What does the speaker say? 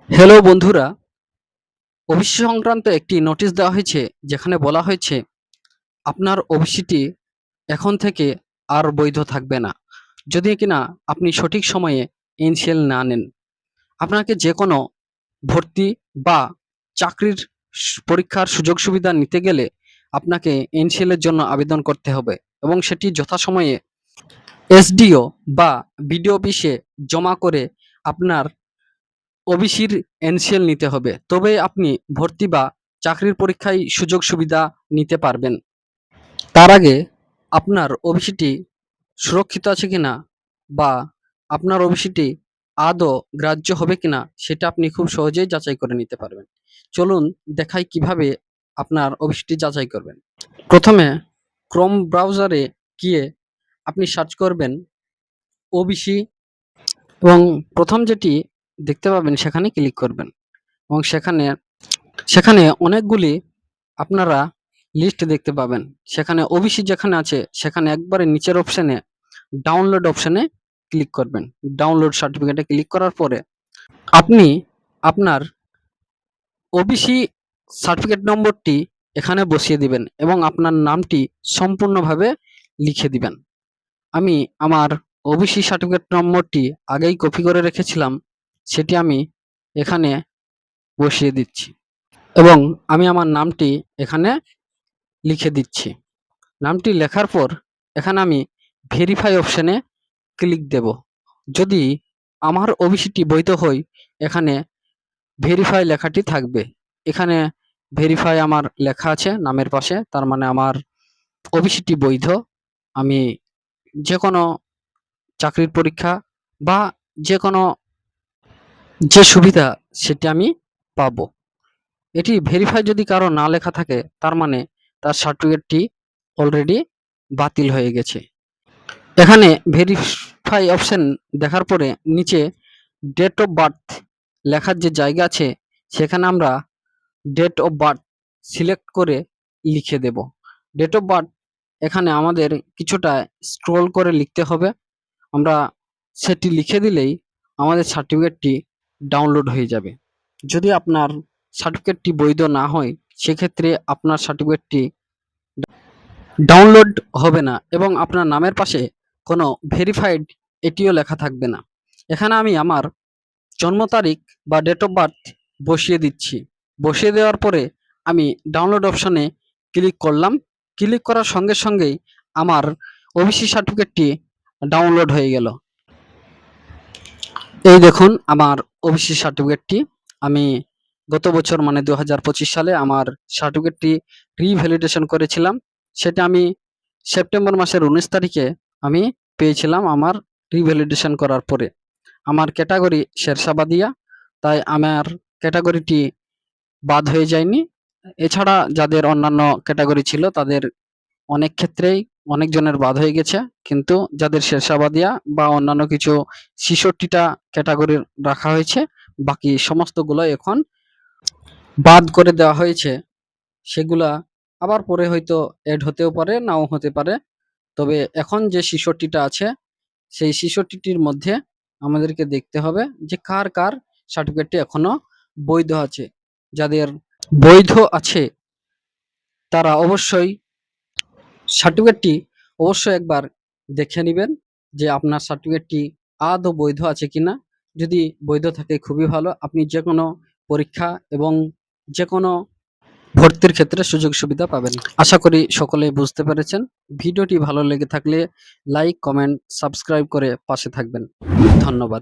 Hello বন্ধুরা, OBC সংক্রান্ত একটি নোটিশ দেওয়া হয়েছে যেখানে বলা হয়েছে আপনার ওবিসিটি এখন থেকে আর বৈধ থাকবে না যদি কিনা আপনি সঠিক সময়ে এনসিএল না নেন। আপনাকে যে কোনো ভর্তি বা চাকরির পরীক্ষার সুযোগ সুবিধা নিতে গেলে আপনাকে এনসিএল এর জন্য আবেদন করতে হবে এবং সেটি যথাসময়ে এসডিও বা বিডিও অফিসে জমা করে আপনার ওবিসির এনসিএল নিতে হবে, তবে আপনি ভর্তি বা চাকরির পরীক্ষায় সুযোগ সুবিধা নিতে পারবেন। তার আগে আপনার ওবিসিটি সুরক্ষিত আছে কিনা বা আপনার ওবিসিটি আদৌ গ্রাহ্য হবে কিনা সেটা আপনি খুব সহজেই যাচাই করে নিতে পারবেন। চলুন দেখাই কিভাবে আপনার ওবিসিটি যাচাই করবেন। প্রথমে ক্রোম ব্রাউজারে গিয়ে আপনি সার্চ করবেন ওবিসি এবং প্রথম যেটি দেখতে পাবেন সেখানে ক্লিক করবেন এবং সেখানে অনেকগুলি আপনারা লিস্ট দেখতে পাবেন। সেখানে ওবিসি যেখানে আছে সেখানে একবারে নিচের অপশানে ডাউনলোড অপশানে ক্লিক করবেন। ডাউনলোড সার্টিফিকেটে ক্লিক করার পরে আপনি আপনার ওবিসি সার্টিফিকেট নম্বরটি এখানে বসিয়ে দিবেন এবং আপনার নামটি সম্পূর্ণভাবে লিখে দিবেন। আমি আমার ওবিসি সার্টিফিকেট নম্বরটি আগেই কপি করে রেখেছিলাম, সেটি আমি এখানে বসিয়ে দিচ্ছি এবং আমি আমার নামটি এখানে লিখে দিচ্ছি। নামটি লেখার পর এখানে আমি ভেরিফাই অপশানে ক্লিক দেব। যদি আমার ওবিসিটি বৈধ হয় এখানে ভেরিফাই লেখাটি থাকবে। এখানে ভেরিফাই আমার লেখা আছে নামের পাশে, তার মানে আমার ওবিসিটি বৈধ। আমি যে কোনো চাকরির পরীক্ষা বা যে কোনো যে সুবিধা সেটি আমি পাবো। এটি ভেরিফাই যদি কারো না লেখা থাকে তার মানে তার সার্টিফিকেটটি অলরেডি বাতিল হয়ে গেছে। এখানে ভেরিফাই অপশন দেখার পরে নিচে ডেট অফ বার্থ লেখার যে জায়গা আছে সেখানে আমরা ডেট অফ বার্থ সিলেক্ট করে লিখে দেব। ডেট অফ বার্থ এখানে আমাদের কিছুটা স্ক্রল করে লিখতে হবে। আমরা সেটি লিখে দিলেই আমাদের সার্টিফিকেটটি ডাউনলোড হয়ে যাবে। যদি আপনার সার্টিফিকেটটি বৈধ না হয় সেক্ষেত্রে আপনার সার্টিফিকেটটি ডাউনলোড হবে না এবং আপনার নামের পাশে কোনো ভেরিফাইড এটিও লেখা থাকবে না। এখানে আমি আমার জন্ম তারিখ বা ডেট অফ বার্থ বসিয়ে দিচ্ছি। বসিয়ে দেওয়ার পরে আমি ডাউনলোড অপশনে ক্লিক করলাম। ক্লিক করার সঙ্গে সঙ্গেই আমার ওবিসি সার্টিফিকেটটি ডাউনলোড হয়ে গেল। এই দেখুন আমার ওবিসি সার্টিফিকেটটি। আমি গত বছর মানে 2025 সালে আমার সার্টিফিকেটটি রিভ্যালিডেশন করেছিলাম। সেটা আমি সেপ্টেম্বর মাসের 19 তারিখে আমি পেয়েছিলাম আমার রিভ্যালিডেশন করার পরে। আমার ক্যাটাগরি শেরশাবাদিয়া, তাই আমার ক্যাটাগরিটি বাদ হয়ে যায়নি। এছাড়া যাদের অন্যান্য ক্যাটাগরি ছিল তাদের অনেক ক্ষেত্রেই অনেকজনের বাদ হয়ে গেছে, কিন্তু যাদের শেরশাবাদিয়া বা অন্যান্য কিছু ৬৬টা ক্যাটাগরি রাখা হয়েছে, বাকি সমস্তগুলো এখন বাদ করে দেওয়া হয়েছে। সেগুলা আবার পরে হয়তো এড হতেও পারে, নাও হতে পারে। তবে এখন যে ৬৬টা আছে সেই ৬৬টির মধ্যে আমাদেরকে দেখতে হবে যে কার কার সার্টিফিকেটটি এখনো বৈধ আছে। যাদের বৈধ আছে তারা অবশ্যই সার্টিফিকেটটি অবশ্যই একবার দেখে নেবেন যে আপনার সার্টিফিকেটটি আদৌ বৈধ আছে কিনা। যদি বৈধ থাকে খুবই ভালো, আপনি যে কোনো পরীক্ষা এবং যে কোনো ভর্তির ক্ষেত্রে সুযোগ সুবিধা পাবেন। আশা করি সকলেই বুঝতে পেরেছেন। ভিডিওটি ভালো লেগে থাকলে লাইক, কমেন্ট, সাবস্ক্রাইব করে পাশে থাকবেন। ধন্যবাদ।